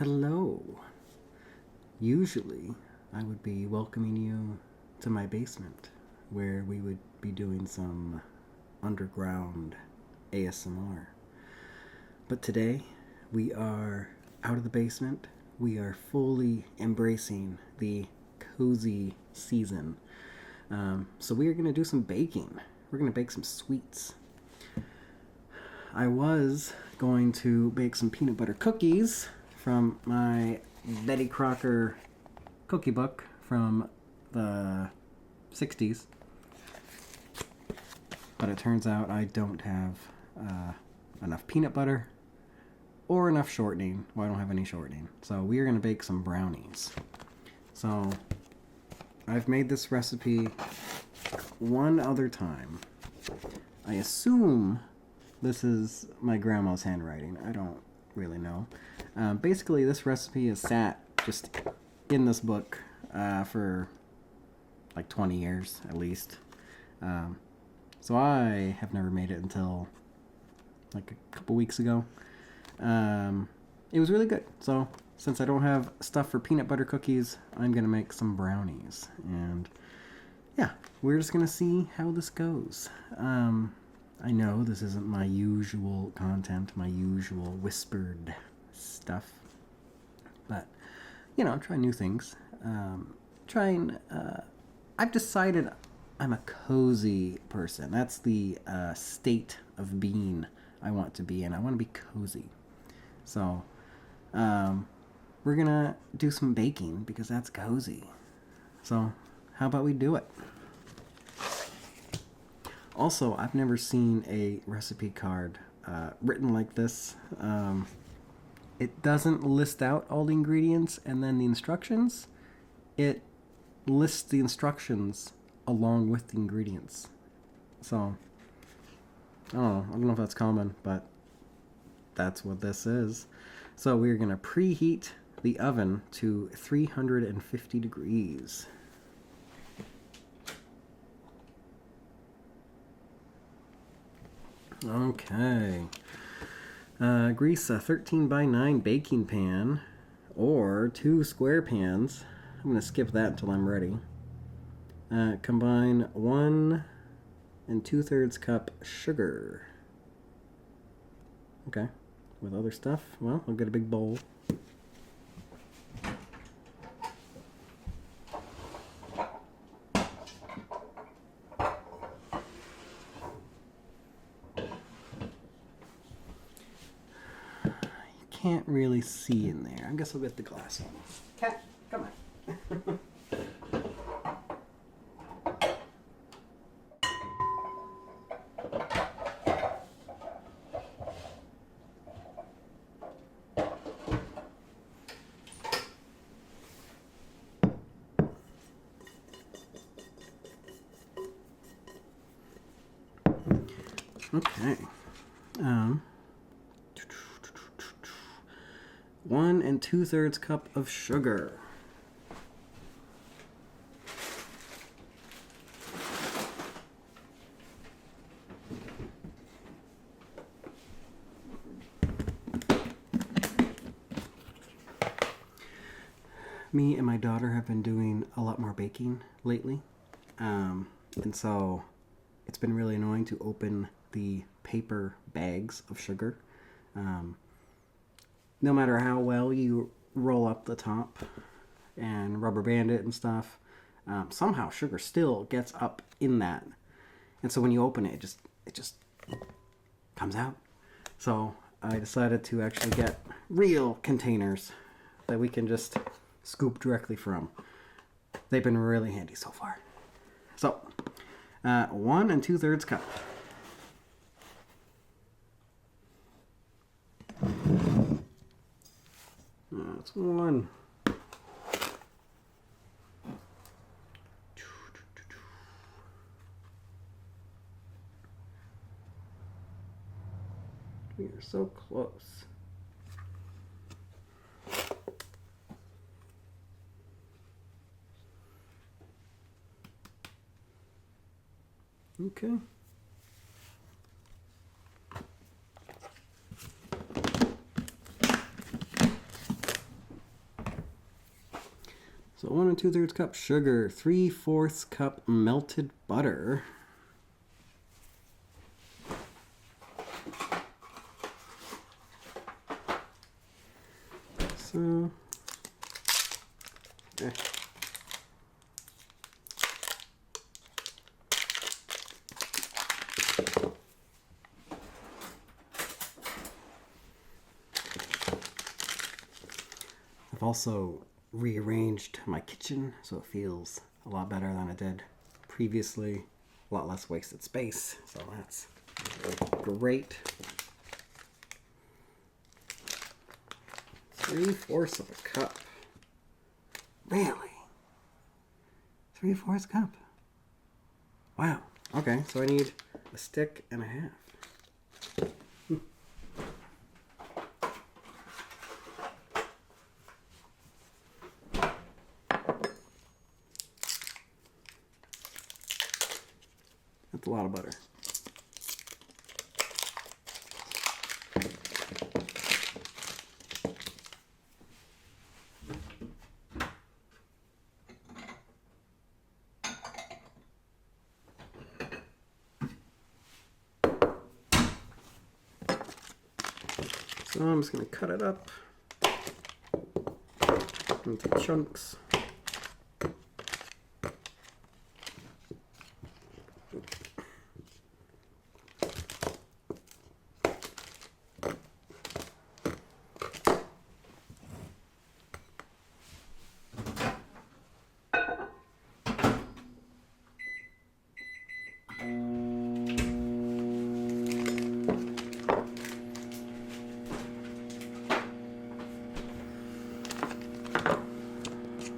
Hello. Usually, I would be welcoming you to my basement where we would be doing some underground ASMR. But today, we are out of the basement. We are fully embracing the cozy season. So we are going to do some baking. We're going to bake some sweets. I was going to bake some peanut butter cookies from my Betty Crocker cookie book from the 60s. But it turns out I don't have enough peanut butter or enough shortening. Well, I don't have any shortening. So we are going to bake some brownies. So I've made this recipe one other time. I assume this is my grandma's handwriting. I don't really know. Basically, this recipe has sat just in this book for like 20 years at least. So I have never made it until like a couple weeks ago. It was really good. So since I don't have stuff for peanut butter cookies, I'm going to make some brownies. And yeah, we're just going to see how this goes. I know this isn't my usual content, my usual whispered stuff. But, you know, try new things. I've decided I'm a cozy person. That's the state of being I want to be in. I want to be cozy. So, we're going to do some baking because that's cozy. So, how about we do it? Also, I've never seen a recipe card written like this. It doesn't list out all the ingredients and then the instructions. It lists the instructions along with the ingredients. So, I don't know if that's common, but that's what this is. So we're going to preheat the oven to 350 degrees. Okay. Grease a 13 by 9 baking pan or 2 square pans. I'm going to skip that until I'm ready. Combine 1 2/3 cup sugar. Okay. With other stuff, well, I'll get a big bowl. Can't really see in there. I guess I'll get the glass on. Cat, come on. Okay. 1 2/3 cup of sugar. Me and my daughter have been doing a lot more baking lately. And so it's been really annoying to open the paper bags of sugar. No matter how well you roll up the top and rubber band it and stuff, somehow sugar still gets up in that. And so when you open it, it just comes out. So I decided to actually get real containers that we can just scoop directly from. They've been really handy so far. So 1 2/3 cup. That's 1. We are so close. Okay. So 1 2/3 cup sugar, 3/4 cup melted butter. So, okay. I've also rearranged my kitchen so it feels a lot better than it did previously. A lot less wasted space, so that's great. 3/4 of a cup. Really? 3/4 cup? Wow. Okay, so I need a stick and a half. That's a lot of butter. So I'm just going to cut it up into chunks.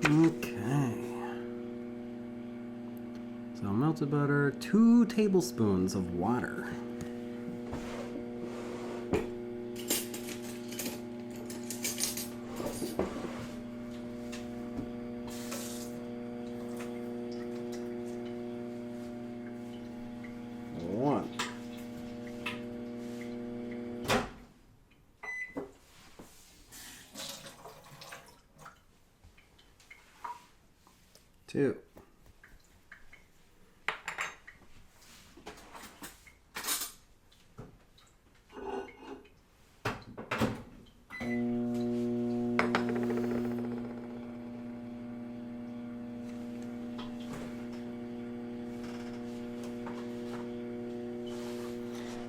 Okay. So melted butter, 2 tablespoons of water. One. 2. 3.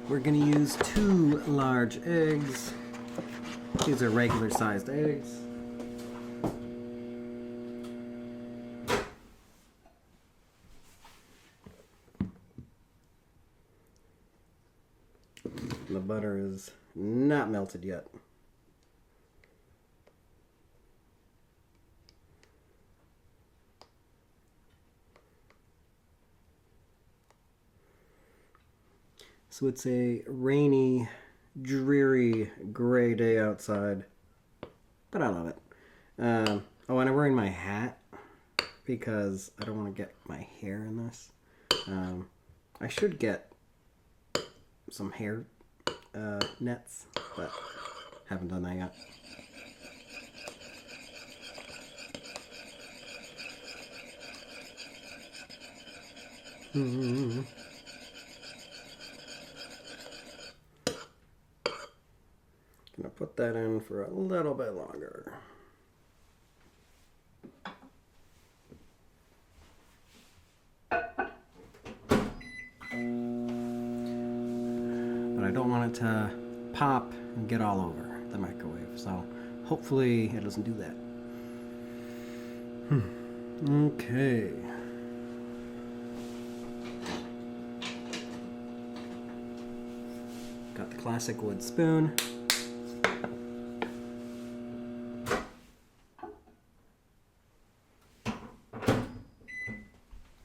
We're going to use 2 large eggs. These are regular sized eggs. The butter is not melted yet. So it's a rainy, dreary, gray day outside, but I love it. Oh, and I'm wearing my hat because I don't want to get my hair in this. I should get some hair nets, but haven't done that yet. Gonna put that in for a little bit longer. But I don't want it to pop and get all over the microwave, so hopefully it doesn't do that. Okay. Got the classic wood spoon.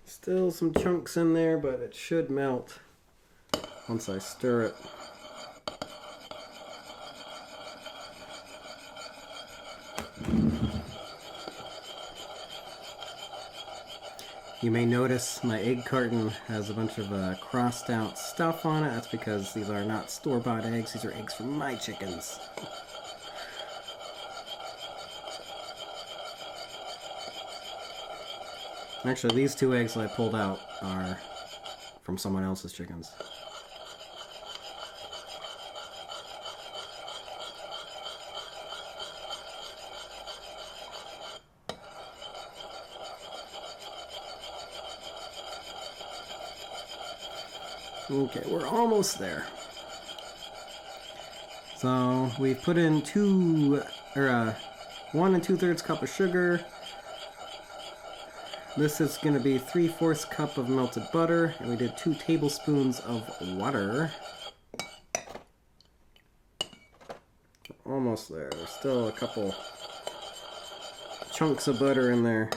Still some chunks in there, but it should melt once I stir it. You may notice my egg carton has a bunch of crossed out stuff on it. That's because these are not store-bought eggs. These are eggs from my chickens. Actually, these 2 eggs that I pulled out are from someone else's chickens. Okay, we're almost there. So we've put in 1 2/3 cup of sugar. This is going to be 3/4 cup of melted butter, and we did 2 tablespoons of water. Almost there. There's still a couple chunks of butter in there.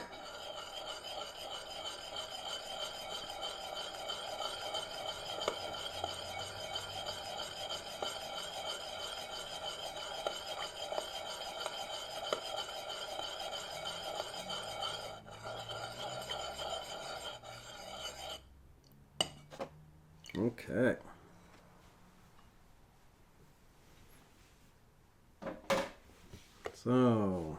Okay. So,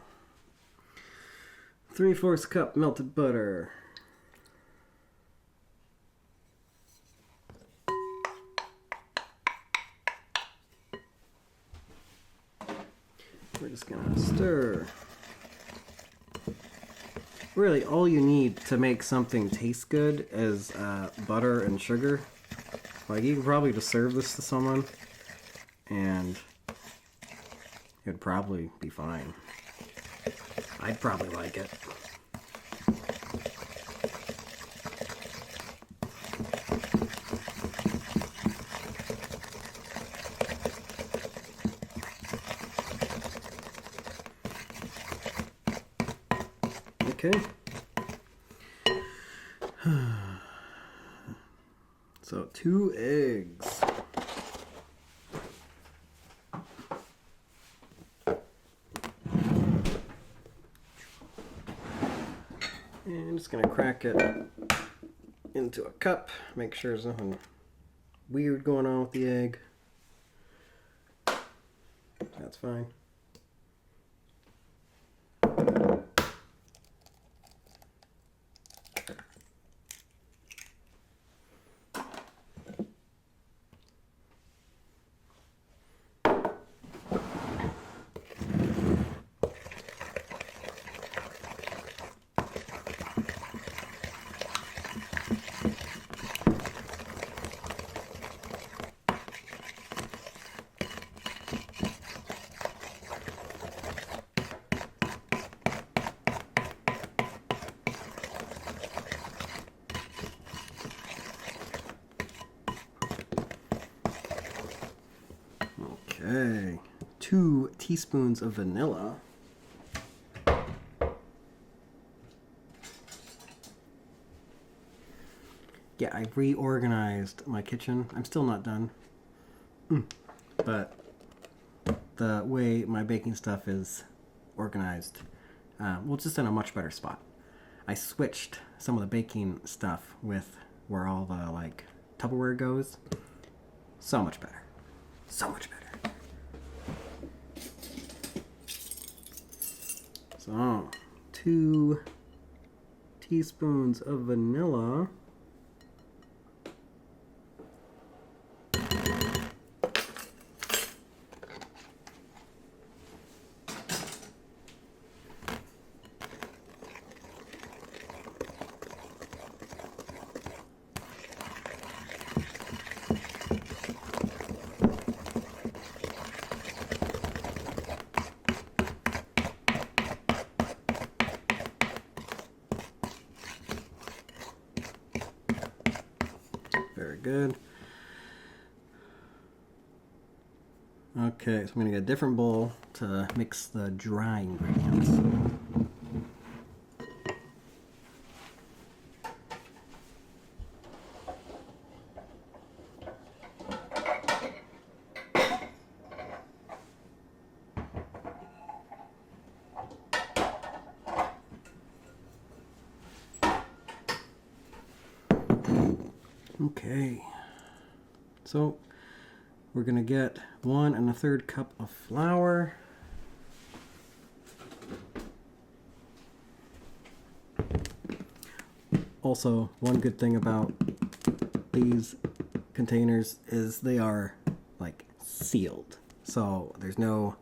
3/4 cup melted butter. We're just gonna stir. Really, all you need to make something taste good is butter and sugar. Like, you can probably just serve this to someone, and it'd probably be fine. I'd probably like it. Okay. So 2 eggs. And I'm just gonna crack it into a cup. Make sure there's nothing weird going on with the egg. That's fine. Okay, 2 teaspoons of vanilla. Yeah, I reorganized my kitchen. I'm still not done. But the way my baking stuff is organized, well, just in a much better spot. I switched some of the baking stuff with where all the, like, Tupperware goes. So much better. So much better. So, 2 teaspoons of vanilla. Very good. Okay, so I'm going to get a different bowl to mix the dry ingredients. Okay, so we're going to get 1 1/3 cup of flour. Also, one good thing about these containers is they are like sealed, so there's no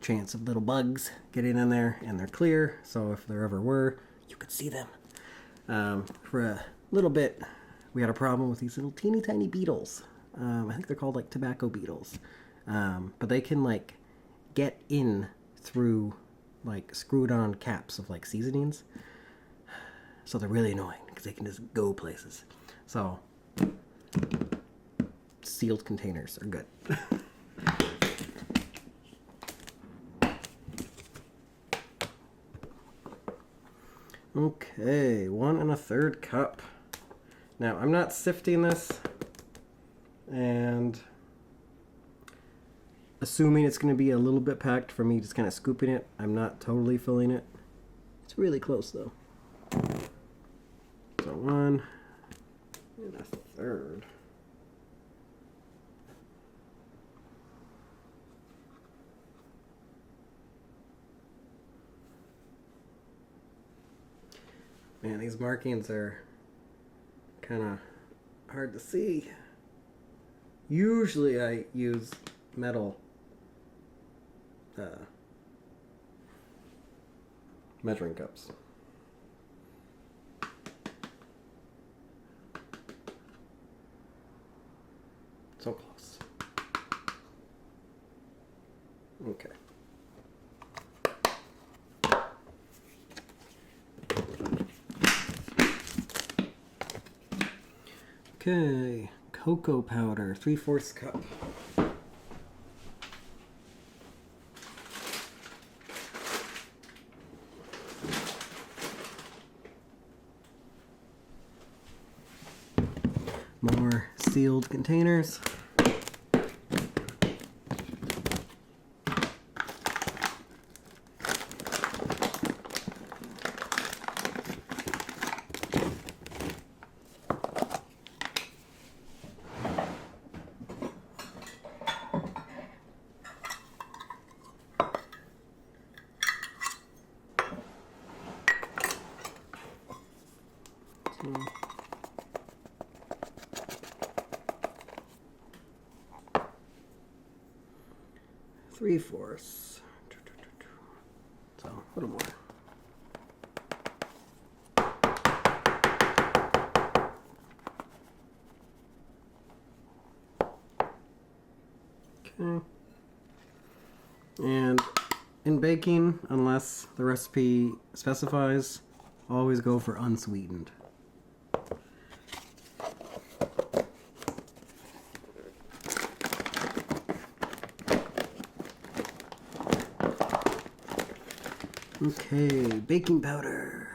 chance of little bugs getting in there, and they're clear, so if there ever were, you could see them. For a little bit we had a problem with these little teeny tiny beetles. I think they're called like tobacco beetles, but they can like get in through like screwed on caps of like seasonings, so they're really annoying because they can just go places. So sealed containers are good. Okay, 1 1/3 cup. Now I'm not sifting this, and assuming it's going to be a little bit packed for me just kind of scooping it. I'm not totally filling it. It's really close though. So 1 1/3. Man, these markings are kind of hard to see. Usually I use metal measuring cups. So close. Okay. Okay, cocoa powder, 3/4 cup. More sealed containers. Three-fourths. So a little more. Okay. And in baking, unless the recipe specifies, always go for unsweetened. Okay, baking powder.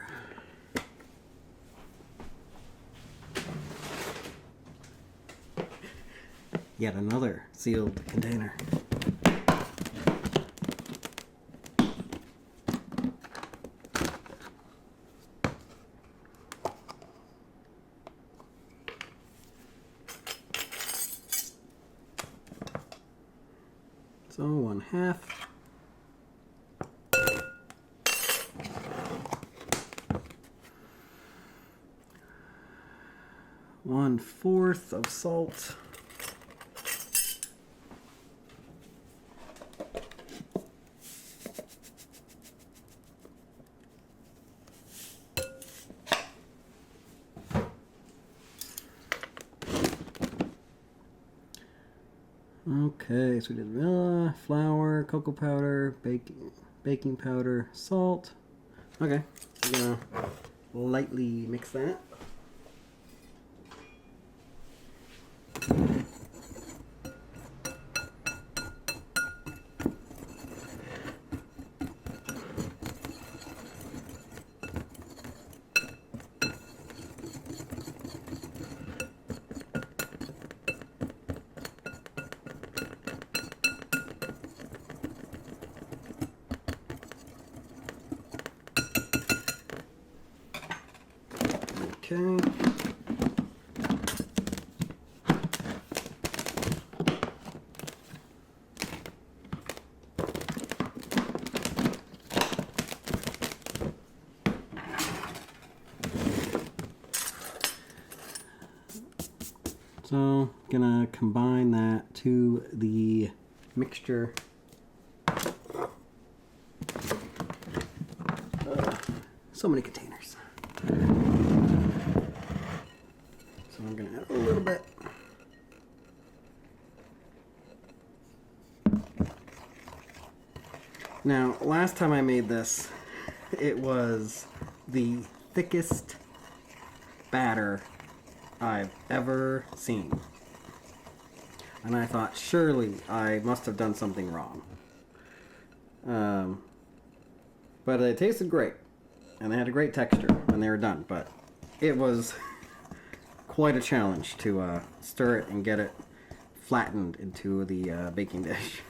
Yet another sealed container. So 1/2. One-fourth of salt. Okay, so we did vanilla, flour, cocoa powder, baking powder, salt. Okay, I'm gonna lightly mix that. Okay. So, gonna combine that to the mixture. So many containers. So I'm gonna add a little bit. Now, last time I made this, it was the thickest batter I've ever seen. And I thought, surely I must have done something wrong. But it tasted great. And they had a great texture when they were done. But it was quite a challenge to stir it and get it flattened into the baking dish.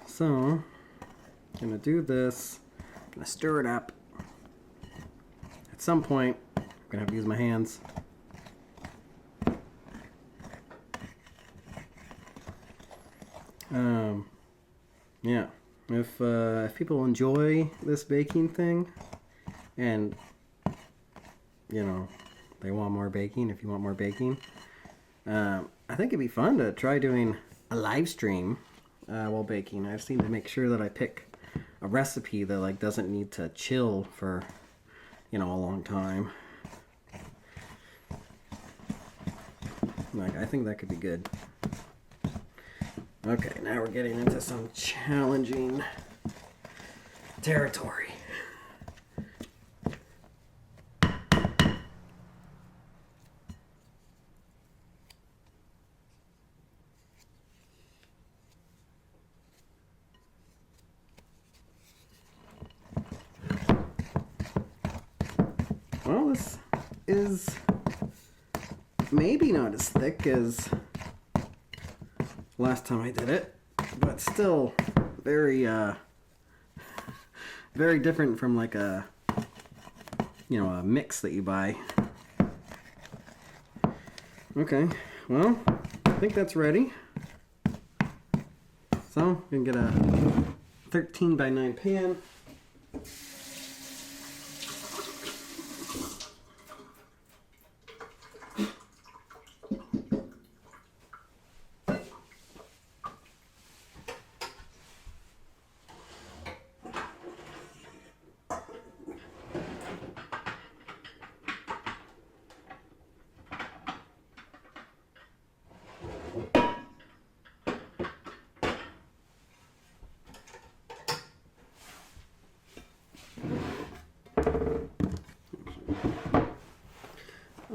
So, I'm gonna do this, I'm gonna stir it up. At some point, I'm gonna have to use my hands. Yeah, if people enjoy this baking thing, and, you know, they want more baking, if you want more baking, I think it'd be fun to try doing a live stream while baking. I just need to make sure that I pick a recipe that like doesn't need to chill for, you know, a long time. Like, I think that could be good. Okay, now we're getting into some challenging territory. Well, this is maybe not as thick as last time I did it, but still very very different from like a, you know, a mix that you buy. Okay, well, I think that's ready. So, we can get a 13 by 9 pan.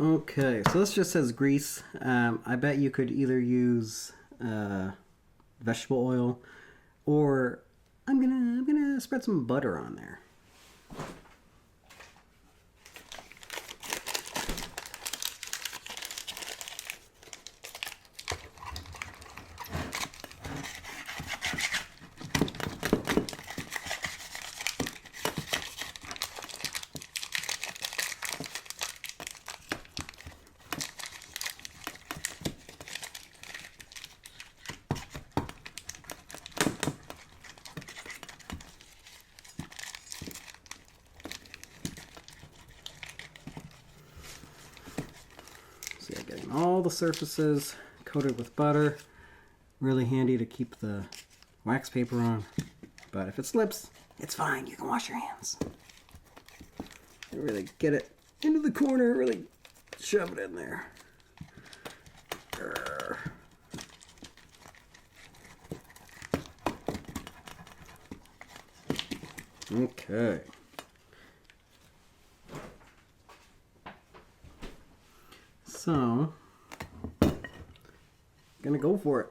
Okay, so this just says grease. I bet you could either use vegetable oil, or I'm gonna spread some butter on there. So yeah, getting all the surfaces coated with butter. Really handy to keep the wax paper on. But if it slips, it's fine. You can wash your hands. And really get it into the corner. Really shove it in there. Grr. Okay. So, gonna go for it.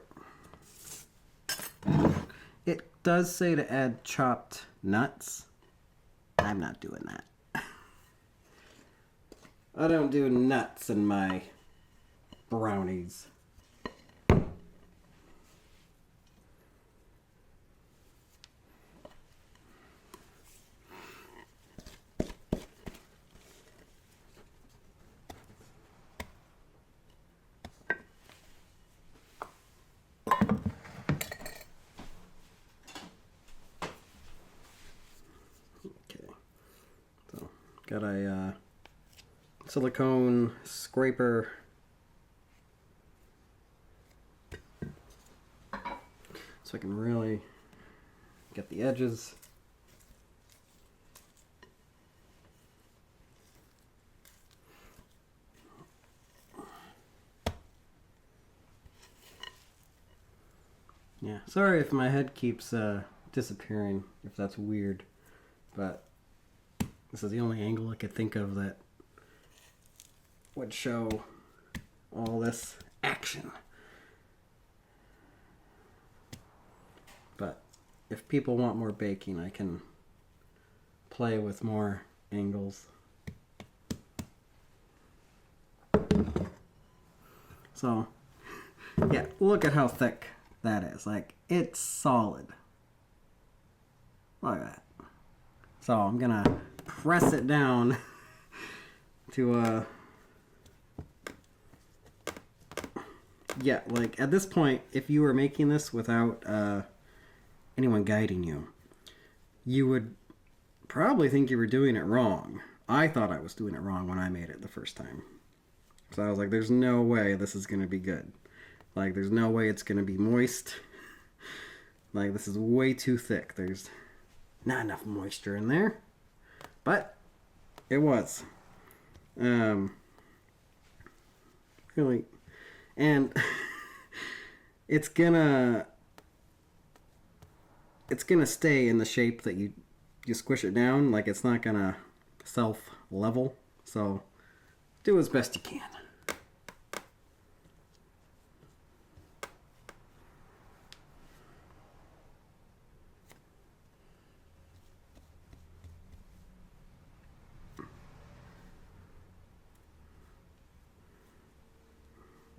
It does say to add chopped nuts. I'm not doing that. I don't do nuts in my brownies. Got a silicone scraper. So I can really get the edges. Yeah, sorry if my head keeps disappearing, if that's weird, but this is the only angle I could think of that would show all this action. But if people want more baking, I can play with more angles. So, yeah, look at how thick that is. Like, it's solid. Look at that. So I'm gonna press it down to yeah, like at this point, if you were making this without anyone guiding you, you would probably think you were doing it wrong. I thought I was doing it wrong when I made it the first time. So I was like, there's no way this is gonna be good. Like, there's no way it's gonna be moist. Like, this is way too thick. There's not enough moisture in there. But it was. Really. And it's gonna stay in the shape that you squish it down. Like, it's not gonna self-level. So do as best you can.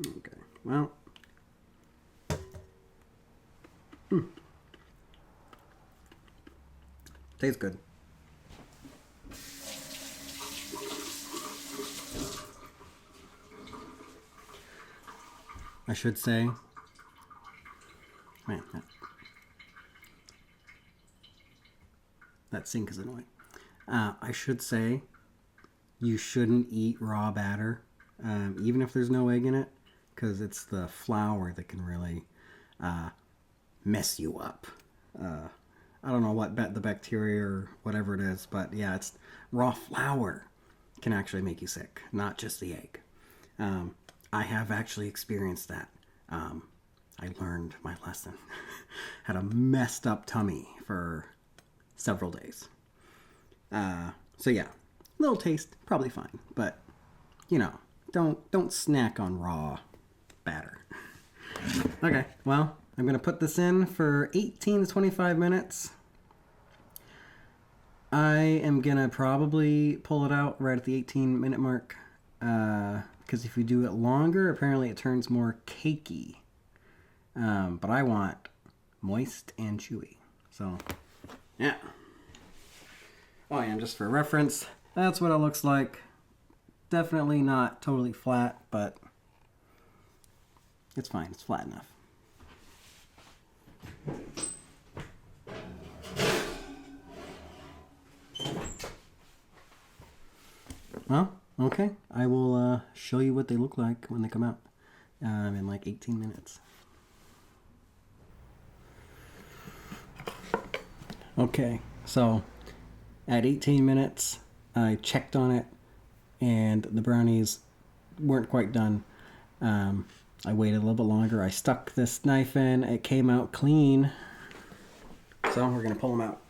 Okay, well, tastes good. I should say, man, that sink is annoying. I should say, you shouldn't eat raw batter, even if there's no egg in it, because it's the flour that can really mess you up. I don't know what the bacteria or whatever it is, but yeah, it's raw flour can actually make you sick, not just the egg. I have actually experienced that. I learned my lesson. Had a messed up tummy for several days. So yeah, little taste, probably fine, but you know, don't snack on raw batter. Okay, well, I'm gonna put this in for 18 to 25 minutes. I am gonna probably pull it out right at the 18-minute mark, because if you do it longer, apparently it turns more cakey. But I want moist and chewy. So, yeah. Oh, yeah, and just for reference, that's what it looks like. Definitely not totally flat, but it's fine. It's flat enough. Well, okay. I will show you what they look like when they come out in like 18 minutes. Okay, so at 18 minutes, I checked on it, and the brownies weren't quite done. I waited a little bit longer. I stuck this knife in. It came out clean. So we're going to pull them out.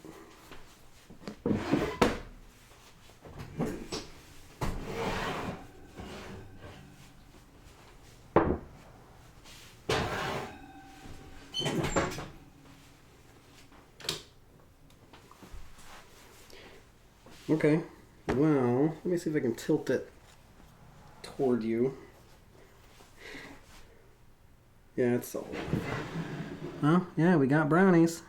Okay, well, let me see if I can tilt it toward you. Yeah, it's all. Well, yeah, we got brownies.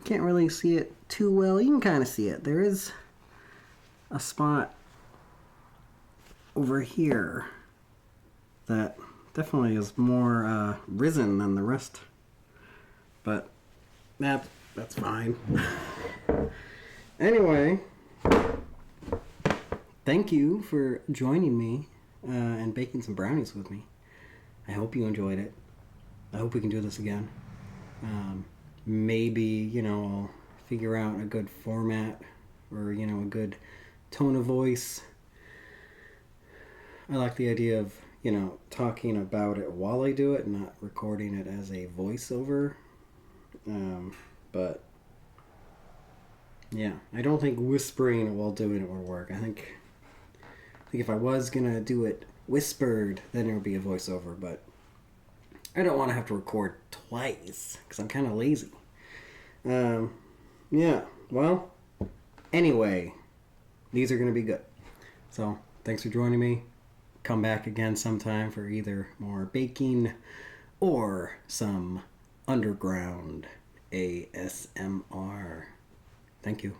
Can't really see it too well. You can kind of see it. There is a spot over here that definitely is more risen than the rest. But that's fine. Anyway, thank you for joining me and baking some brownies with me. I hope you enjoyed it. I hope we can do this again. Maybe, I'll figure out a good format or, a good tone of voice. I like the idea of, talking about it while I do it and not recording it as a voiceover. But, yeah, I don't think whispering while doing it will work. I think if I was going to do it whispered, then it would be a voiceover, but I don't want to have to record twice because I'm kind of lazy. Yeah, well, anyway, these are going to be good. So, thanks for joining me. Come back again sometime for either more baking or some underground ASMR. Thank you.